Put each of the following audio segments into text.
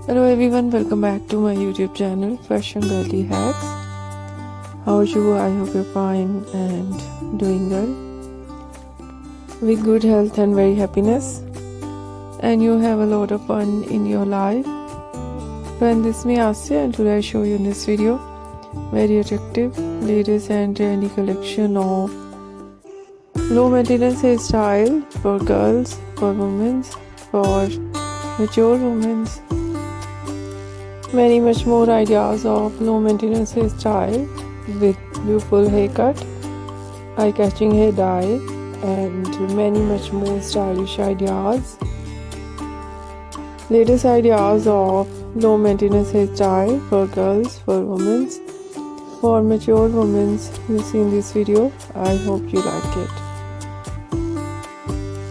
Hello everyone, welcome back to my YouTube channel Fashion Girly Hacks. How are you? I hope you're fine and doing well with good health and very happiness, and you have a lot of fun in your life. Friend, this is me Asya, and today I show you in this video very attractive, latest and trendy collection of low maintenance hairstyle for girls, for women, for mature women. Many much more ideas of low maintenance hairstyle with beautiful haircut, eye-catching hair dye, and many much more stylish ideas. Latest ideas of low maintenance hairstyle for girls, for women, for mature women. You see in this video. I hope you like it.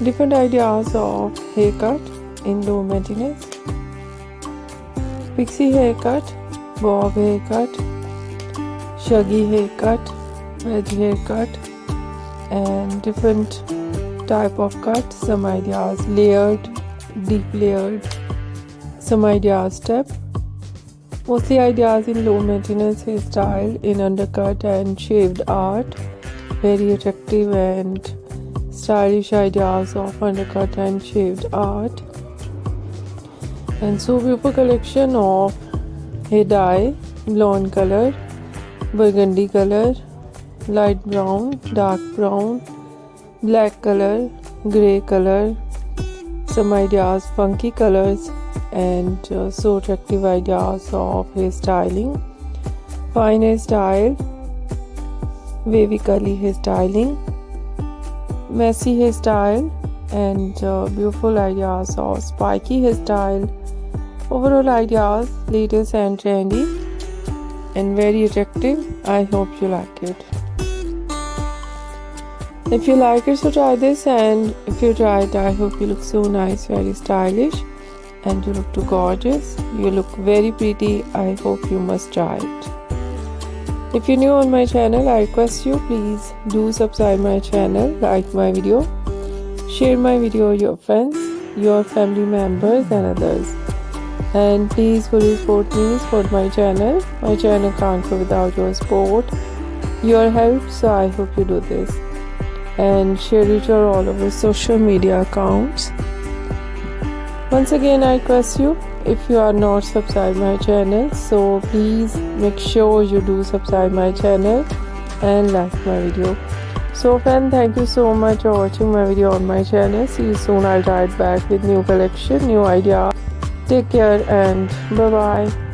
Different ideas of haircut in low maintenance. Pixie haircut, bob haircut, shaggy haircut, wedge haircut, and different type of cut. Some ideas layered, deep layered, some ideas step. Mostly ideas in low maintenance hairstyle in undercut and shaved art. Very attractive and stylish ideas of undercut and shaved art. And so beautiful collection of hair dye, blonde color, burgundy color, light brown, dark brown, black color, grey color, some ideas funky colors, and so attractive ideas of hairstyling, fine hairstyle, wavy curly hairstyling, messy hairstyle, and beautiful ideas of spiky hairstyle. Overall ideas, latest and trendy and very attractive. I hope you like it. If you like it, so try this, and if you try it, I hope you look so nice, very stylish, and you look too gorgeous. You look very pretty. I hope you must try it. If you're new on my channel, I request you please do subscribe my channel, like my video, share my video with your friends, your family members and others. And please fully support me, support my channel. My channel can't go without your support, your help, so I hope you do this. And share it to all over social media accounts. Once again, I request you, if you are not subscribed my channel, so please make sure you do subscribe my channel and like my video. So friend, thank you so much for watching my video on my channel. See you soon. I'll try it back with new collection, new idea. Take care and bye bye.